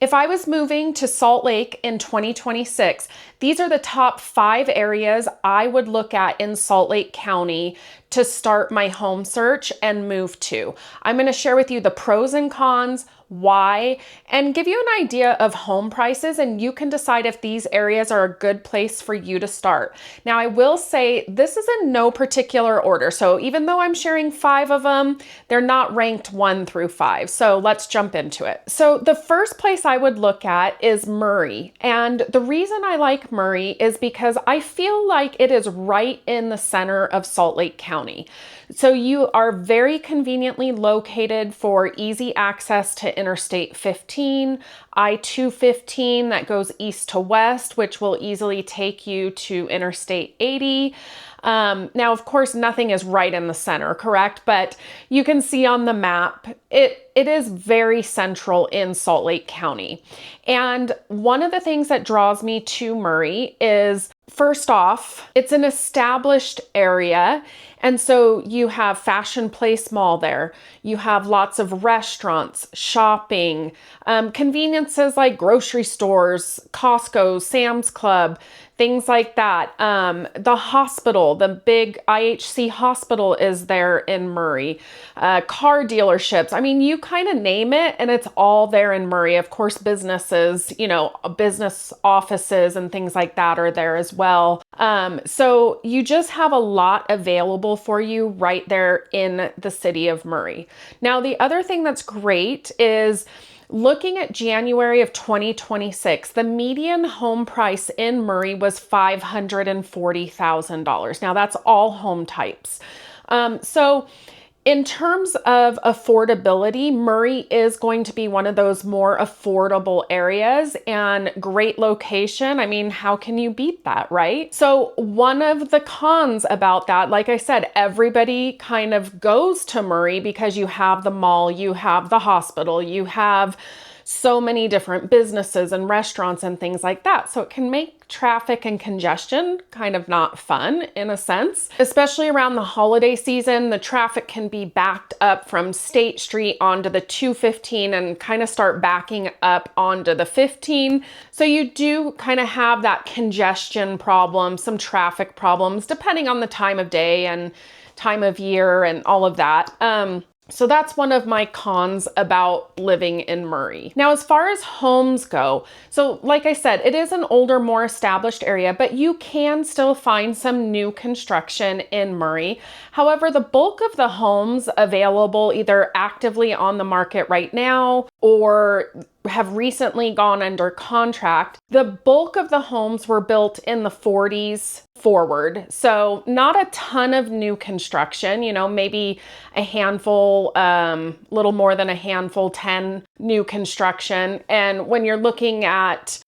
If I was moving to Salt Lake in 2026, these are the top 5 areas I would look at in Salt Lake County to start my home search and move to. I'm going to share with you the pros and cons, why, and give you an idea of home prices, and you can decide if these areas are a good place for you to start. Now, I will say this is in no particular order. So even though I'm sharing 5 of them, they're not ranked 1 through 5. So let's jump into it. So the first place I would look at is Murray. And the reason I like Murray is because I feel like it is right in the center of Salt Lake County. So you are very conveniently located for easy access to Interstate 15, I-215 that goes east to west, which will easily take you to Interstate 80. Now, of course, nothing is right in the center, correct? But you can see on the map, it is very central in Salt Lake County. And one of the things that draws me to Murray is, first off, it's an established area. And so you have Fashion Place Mall there. You have lots of restaurants, shopping, conveniences like grocery stores, Costco, Sam's Club, things like that. The hospital, the big IHC hospital is there in Murray. Car dealerships. I mean, you kind of name it and it's all there in Murray. Of course, businesses, business offices and things like that are there as well. So you just have a lot available for you right there in the city of Murray. Now, the other thing that's great is looking at January of 2026, the median home price in Murray was $540,000. Now that's all home types. So in terms of affordability, Murray is going to be one of those more affordable areas and great location. I mean, how can you beat that, right? So one of the cons about that, like I said, everybody kind of goes to Murray because you have the mall, you have the hospital, you have so many different businesses and restaurants and things like that. So it can make traffic and congestion kind of not fun in a sense, especially around the holiday season. The traffic can be backed up from State Street onto the 215 and kind of start backing up onto the 15. So you do kind of have that congestion problem, some traffic problems, depending on the time of day and time of year and all of that. So that's one of my cons about living in Murray. Now, as far as homes go, so like I said, it is an older, more established area, but you can still find some new construction in Murray. However, the bulk of the homes available either actively on the market right now or have recently gone under contract, the bulk of the homes were built in the 40s forward. So not a ton of new construction, maybe a handful, little more than a handful, 10 new construction. And when you're looking at,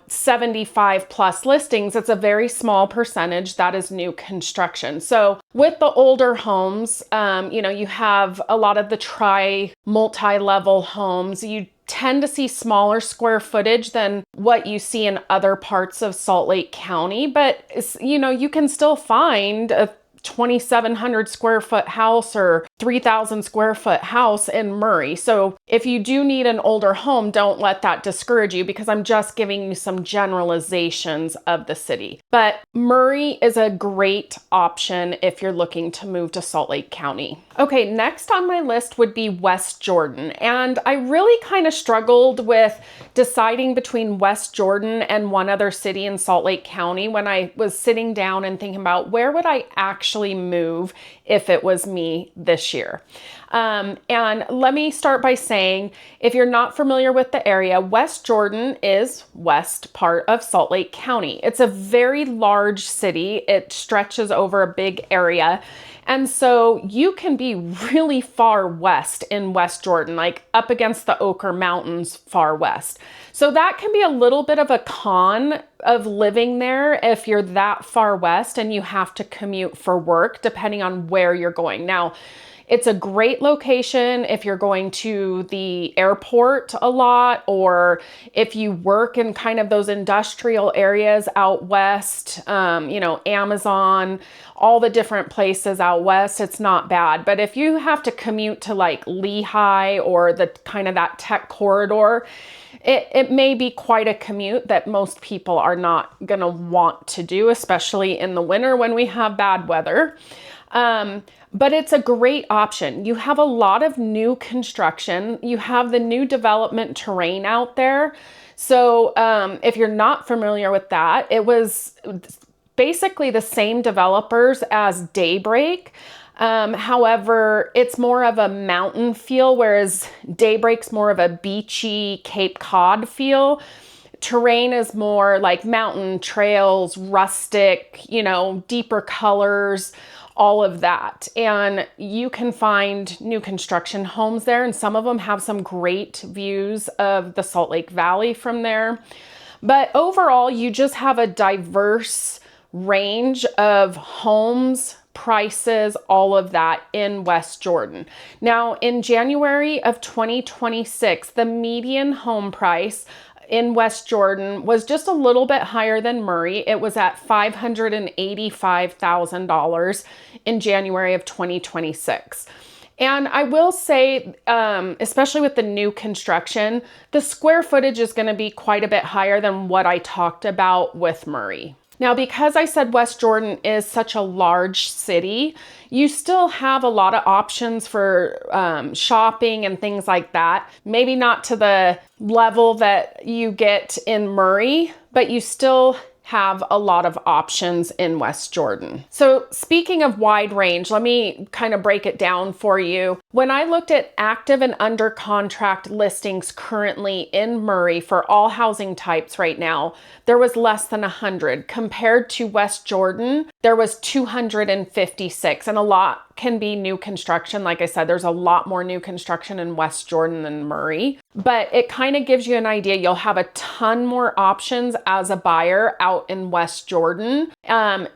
75 plus listings, it's a very small percentage that is new construction. So with the older homes, you have a lot of the multi-level homes. You tend to see smaller square footage than what you see in other parts of Salt Lake County, but you can still find a 2,700 square foot house or 3,000 square foot house in Murray. So if you do need an older home, don't let that discourage you because I'm just giving you some generalizations of the city. But Murray is a great option if you're looking to move to Salt Lake County. Okay, next on my list would be West Jordan. And I really kind of struggled with deciding between West Jordan and one other city in Salt Lake County when I was sitting down and thinking about where would I actually move if it was me this year. And let me start by saying, if you're not familiar with the area, West Jordan is west part of Salt Lake County. It's a very large city. It stretches over a big area. And so you can be really far west in West Jordan, like up against the Ochre Mountains far west. So that can be a little bit of a con of living there if you're that far west and you have to commute for work, depending on where you're going. Now, It's a great location if you're going to the airport a lot, or if you work in kind of those industrial areas out west, you know, Amazon, all the different places out west, it's not bad. But if you have to commute to like Lehigh or the kind of that tech corridor, it may be quite a commute that most people are not going to want to do, especially in the winter when we have bad weather. But it's a great option. You have a lot of new construction. You have the new development terrain out there. So if you're not familiar with that, it was basically the same developers as Daybreak. However, it's more of a mountain feel, whereas Daybreak's more of a beachy Cape Cod feel. Terrain is more like mountain trails, rustic, you know, deeper colors, all of that. And you can find new construction homes there, and some of them have some great views of the Salt Lake Valley from there. But overall, you just have a diverse range of homes, prices, all of that in West Jordan. Now, in January of 2026, the median home price in West Jordan was just a little bit higher than Murray. It was at $585,000 in January of 2026. And I will say, especially with the new construction, the square footage is going to be quite a bit higher than what I talked about with Murray. Now, because I said West Jordan is such a large city, you still have a lot of options for shopping and things like that. Maybe not to the level that you get in Murray, but you still have a lot of options in West Jordan. So speaking of wide range, let me kind of break it down for you. When I looked at active and under contract listings currently in Murray for all housing types right now, there was less than 100. Compared to West Jordan, there was 256, and a lot can be new construction. Like I said, there's a lot more new construction in West Jordan than Murray, but it kind of gives you an idea. You'll have a ton more options as a buyer out in West Jordan.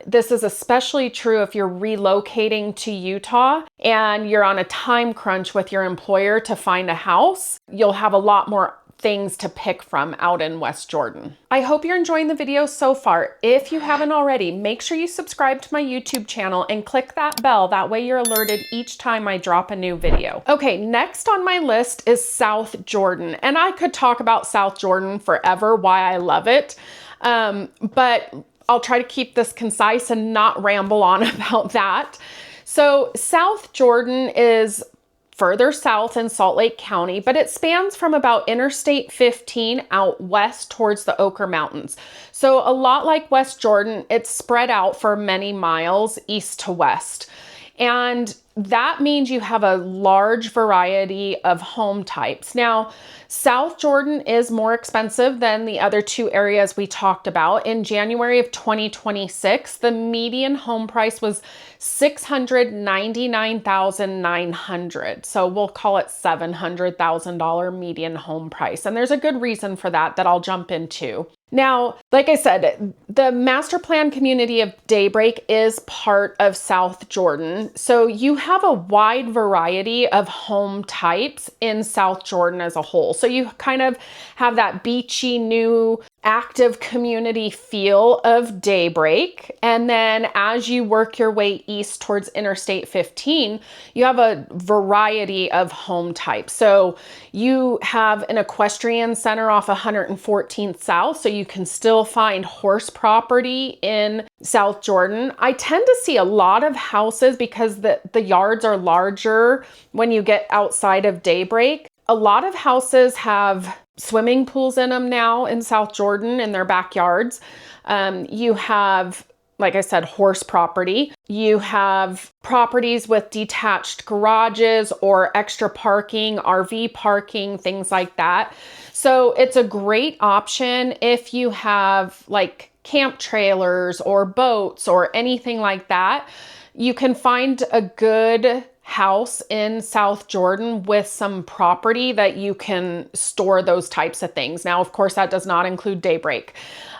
This is especially true if you're relocating to Utah and you're on a time crunch with your employer to find a house. You'll have a lot more things to pick from out in West Jordan. I hope you're enjoying the video so far. If you haven't already, make sure you subscribe to my YouTube channel and click that bell. That way you're alerted each time I drop a new video. Okay, next on my list is South Jordan. And I could talk about South Jordan forever, why I love it. But I'll try to keep this concise and not ramble on about that. So South Jordan is further south in Salt Lake County, but it spans from about Interstate 15 out west towards the Oquirrh Mountains. So a lot like West Jordan, it's spread out for many miles east to west. And that means you have a large variety of home types. Now, South Jordan is more expensive than the other two areas we talked about. In January of 2026, the median home price was $699,900. So we'll call it $700,000 median home price. And there's a good reason for that I'll jump into. Now, like I said, the master plan community of Daybreak is part of South Jordan. So you have a wide variety of home types in South Jordan as a whole. So you kind of have that beachy, new, active community feel of Daybreak. And then as you work your way east towards Interstate 15, you have a variety of home types. So you have an equestrian center off 114th South, so you can still find horse property in South Jordan. I tend to see a lot of houses because the yards are larger when you get outside of Daybreak. A lot of houses have swimming pools in them now in South Jordan in their backyards. You have, like I said, horse property. You have properties with detached garages or extra parking, RV parking, things like that. So it's a great option if you have like camp trailers or boats or anything like that. You can find a good house in South Jordan with some property that you can store those types of things. Now, of course, that does not include Daybreak.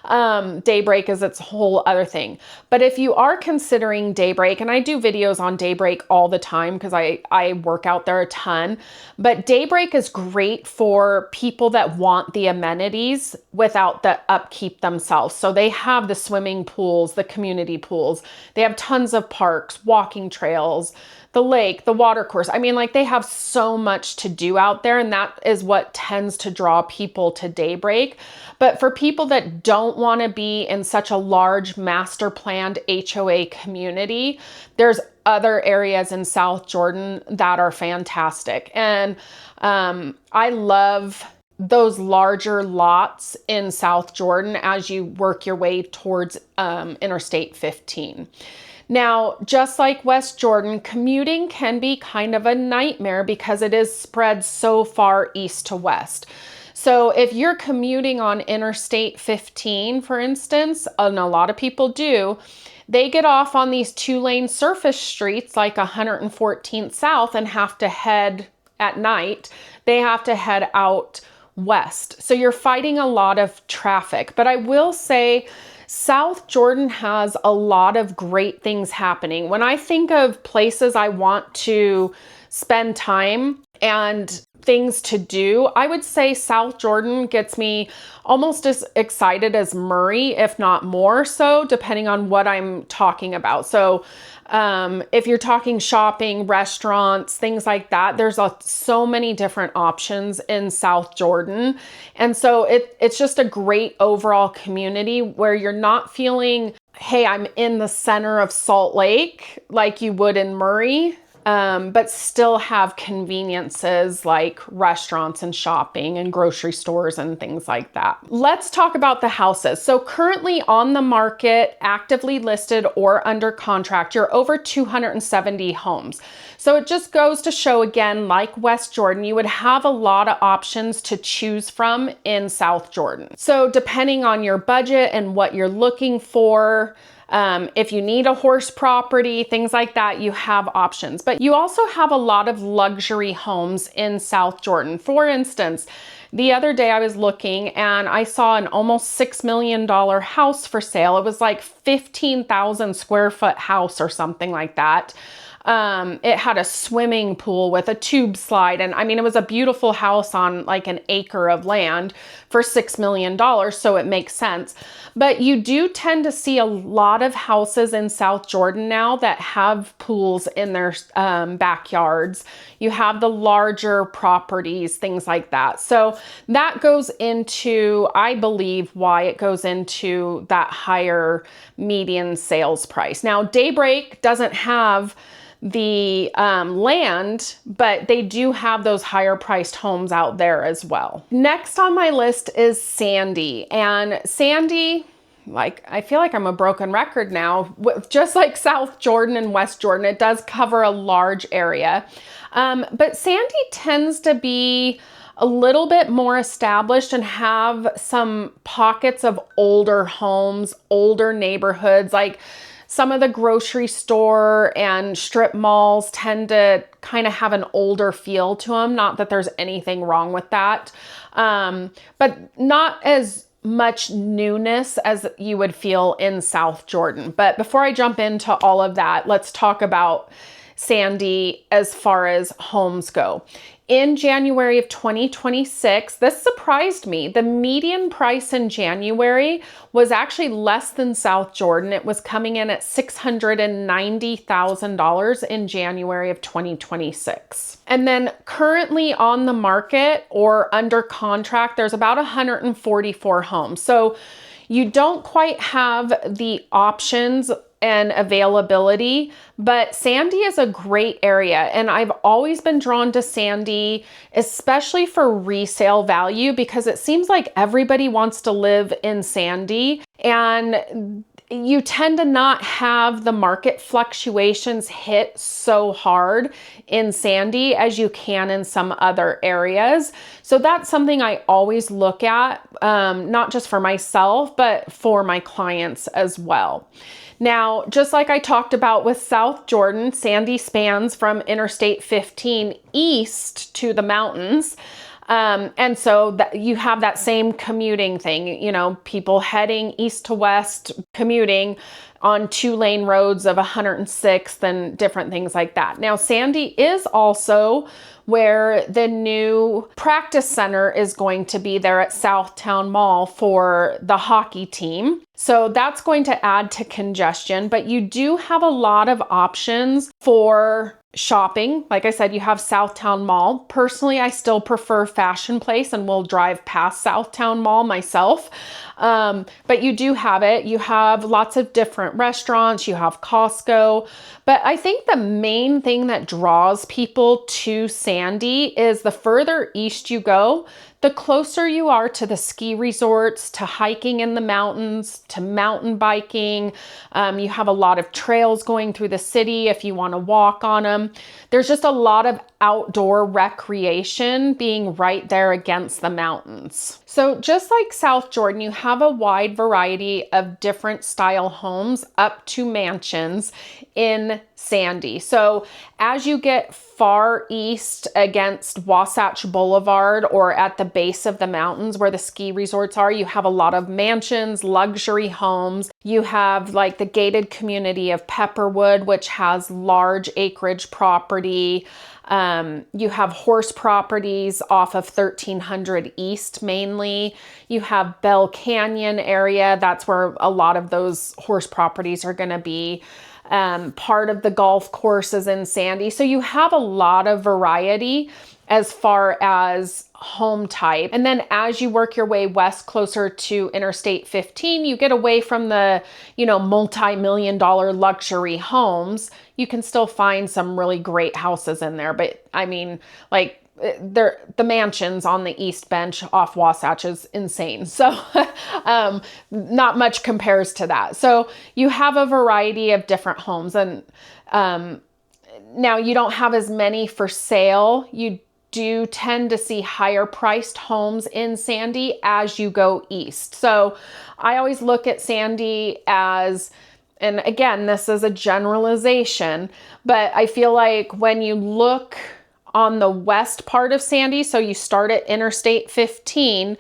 Daybreak is its whole other thing. But if you are considering Daybreak, and I do videos on Daybreak all the time because I work out there a ton, but Daybreak is great for people that want the amenities without the upkeep themselves. So they have the swimming pools, the community pools, they have tons of parks, walking trails, the lake, the water course. I mean, like, they have so much to do out there, and that is what tends to draw people to Daybreak. But for people that don't want to be in such a large master planned HOA community, there's other areas in South Jordan that are fantastic. And I love those larger lots in South Jordan as you work your way towards Interstate 15. Now, just like West Jordan, commuting can be kind of a nightmare because it is spread so far east to west. So if you're commuting on Interstate 15, for instance, and a lot of people do, they get off on these 2-lane surface streets like 114th South and have to head at night. They have to head out west. So you're fighting a lot of traffic. But I will say, South Jordan has a lot of great things happening. When I think of places I want to spend time and things to do, I would say South Jordan gets me almost as excited as Murray, if not more so, depending on what I'm talking about. So if you're talking shopping, restaurants, things like that, there's so many different options in South Jordan. And so it's just a great overall community where you're not feeling, hey, I'm in the center of Salt Lake like you would in Murray. But still have conveniences like restaurants and shopping and grocery stores and things like that. Let's talk about the houses. So currently on the market, actively listed or under contract, you're over 270 homes. So it just goes to show again, like West Jordan, you would have a lot of options to choose from in South Jordan. So depending on your budget and what you're looking for, if you need a horse property, things like that, you have options. But you also have a lot of luxury homes in South Jordan. For instance, the other day I was looking and I saw an almost $6 million house for sale. It was like 15,000 square foot house or something like that. It had a swimming pool with a tube slide. And I mean, it was a beautiful house on like an acre of land for $6 million. So it makes sense. But you do tend to see a lot of houses in South Jordan now that have pools in their backyards. You have the larger properties, things like that. So that goes into, I believe, why it goes into that higher median sales price. Now, Daybreak doesn't have the land, but they do have those higher priced homes out there as well. Next on my list is Sandy. And Sandy, like, I feel like I'm a broken record now. Just like South Jordan and West Jordan, it does cover a large area. But Sandy tends to be a little bit more established and have some pockets of older homes, older neighborhoods. Like, some of the grocery store and strip malls tend to kind of have an older feel to them. Not that there's anything wrong with that, but not as much newness as you would feel in South Jordan. But before I jump into all of that, let's talk about Sandy as far as homes go. In January of 2026, this surprised me. The median price in January was actually less than South Jordan. It was coming in at $690,000 in January of 2026. And then currently on the market or under contract, there's about 144 homes. So you don't quite have the options and availability, but Sandy is a great area. And I've always been drawn to Sandy, especially for resale value, because it seems like everybody wants to live in Sandy. And you tend to not have the market fluctuations hit so hard in Sandy as you can in some other areas. So that's something I always look at, not just for myself, but for my clients as well. Now, just like I talked about with South Jordan, Sandy spans from Interstate 15 east to the mountains. And so that you have that same commuting thing, you know, people heading east to west, commuting on 2-lane roads of 106th and different things like that. Now, Sandy is also where the new practice center is going to be there at Southtown Mall for the hockey team. So that's going to add to congestion, but you do have a lot of options for shopping. Like I said, you have Southtown Mall. Personally, I still prefer Fashion Place and will drive past Southtown Mall myself. But you do have it. You have lots of different restaurants. You have Costco. But I think the main thing that draws people to Sandy is the further east you go, the closer you are to the ski resorts, to hiking in the mountains, to mountain biking. You have a lot of trails going through the city if you want to walk on them. There's just a lot of outdoor recreation being right there against the mountains. So just like South Jordan, you have a wide variety of different style homes up to mansions in Sandy. So as you get far east against Wasatch Boulevard or at the base of the mountains where the ski resorts are, you have a lot of mansions, luxury homes. You have like the gated community of Pepperwood, which has large acreage property. You have horse properties off of 1300 East mainly. You have Bell Canyon area. That's where a lot of those horse properties are going to be. Part of the golf courses in Sandy. So you have a lot of variety as far as home type. And then as you work your way west closer to Interstate 15, you get away from the, you know, multi-million-dollar luxury homes. You can still find some really great houses in there. But I mean, like, the mansions on the East Bench off Wasatch is insane. So not much compares to that. So you have a variety of different homes. And now you don't have as many for sale. You do tend to see higher priced homes in Sandy as you go east. So I always look at Sandy as, and again, this is a generalization, but I feel like when you look on the west part of Sandy, so you start at Interstate 15,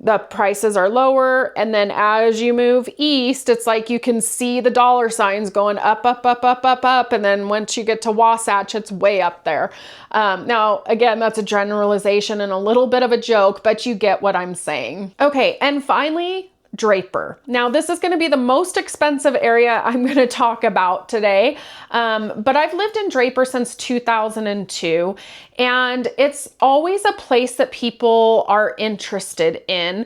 the prices are lower. And then as you move east, it's like you can see the dollar signs going up, up, up, up, up, up. And then once you get to Wasatch, it's way up there. Now, again, that's a generalization and a little bit of a joke, but you get what I'm saying. Okay, and finally, Draper. Now, this is going to be the most expensive area I'm going to talk about today, but I've lived in Draper since 2002, and it's always a place that people are interested in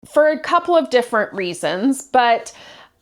for a couple of different reasons, but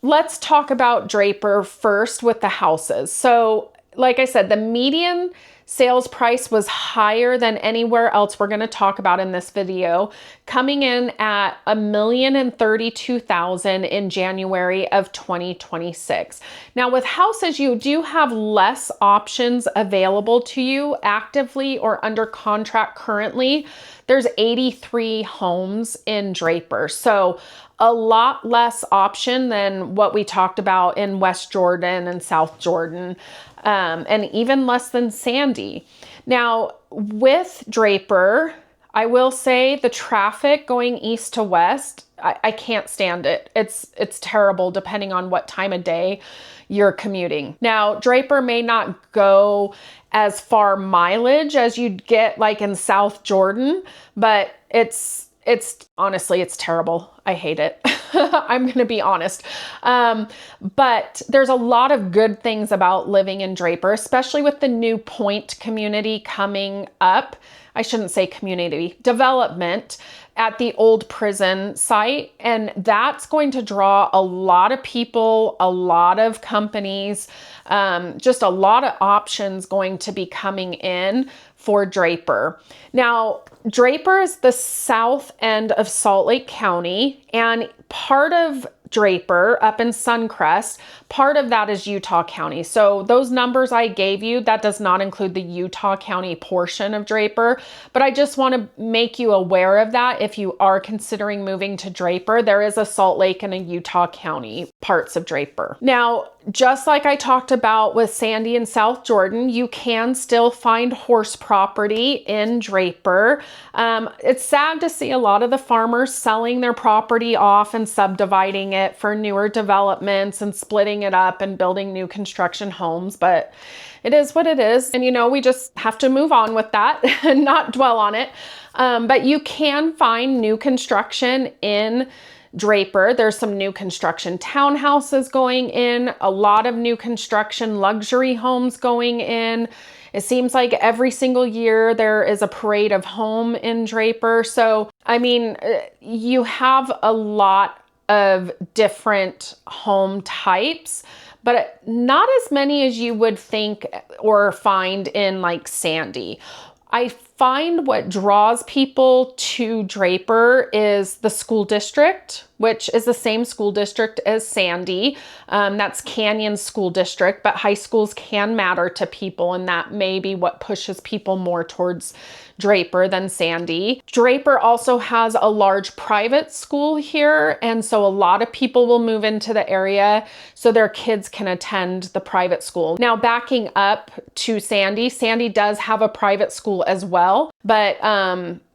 let's talk about Draper first with the houses. So, like I said, the median sales price was higher than anywhere else we're going to talk about in this video, coming in at $1,032,000 in January of 2026. Now, with houses, you do have less options available to you actively or under contract currently. There's 83 homes in Draper. So a lot less option than what we talked about in West Jordan and South Jordan, and even less than Sandy. Now, with Draper, I will say the traffic going east to west, I can't stand it. It's terrible depending on what time of day you're commuting. Now, Draper may not go as far mileage as you'd get like in South Jordan, but it's honestly, it's terrible. I hate it. I'm going to be honest. But there's a lot of good things about living in Draper, especially with the new Point community coming up. I shouldn't say community, development at the old prison site. And that's going to draw a lot of people, a lot of companies, just a lot of options going to be coming in for Draper. Now, Draper is the south end of Salt Lake County, and part of Draper up in Suncrest. Part of that is Utah County. So those numbers I gave you, that does not include the Utah County portion of Draper, but I just want to make you aware of that. If you are considering moving to Draper, there is a Salt Lake and a Utah County parts of Draper. Now, just like I talked about with Sandy and South Jordan, you can still find horse property in Draper. It's sad to see a lot of the farmers selling their property off and subdividing it for newer developments and splitting it up and building new construction homes, but it is what it is. And we just have to move on with that and not dwell on it. But you can find new construction in Draper. There's some new construction townhouses going in, a lot of new construction luxury homes going in. It seems like every single year there is a parade of home in Draper. So, I mean, you have a lot of different home types, but not as many as you would think or find in like Sandy. I find what draws people to Draper is the school district, which is the same school district as Sandy. That's Canyon School District, but high schools can matter to people, and that may be what pushes people more towards Draper than Sandy. Draper also has a large private school here, and so a lot of people will move into the area so their kids can attend the private school. Now, backing up to Sandy, Sandy does have a private school as well, but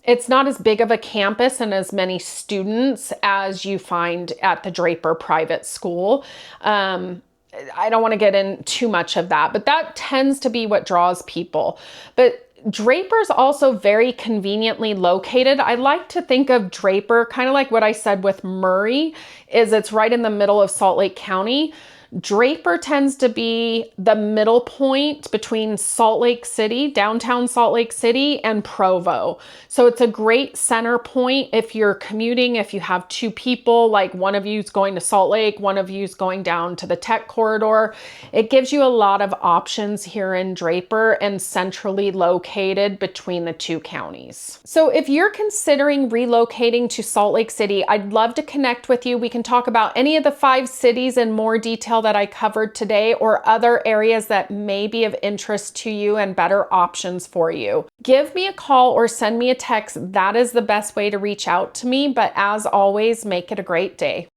it's not as big of a campus and as many students as you find at the Draper private school. I don't want to get in too much of that, but that tends to be what draws people. But Draper's also very conveniently located. I like to think of Draper kind of like what I said with Murray, is it's right in the middle of Salt Lake County. Draper tends to be the middle point between Salt Lake City, downtown Salt Lake City, and Provo. So it's a great center point if you're commuting, if you have two people, like one of you's going to Salt Lake, one of you's going down to the tech corridor. It gives you a lot of options here in Draper and centrally located between the two counties. So if you're considering relocating to Salt Lake City, I'd love to connect with you. We can talk about any of the 5 cities in more detail that I covered today, or other areas that may be of interest to you and better options for you. Give me a call or send me a text. That is the best way to reach out to me. But as always, make it a great day.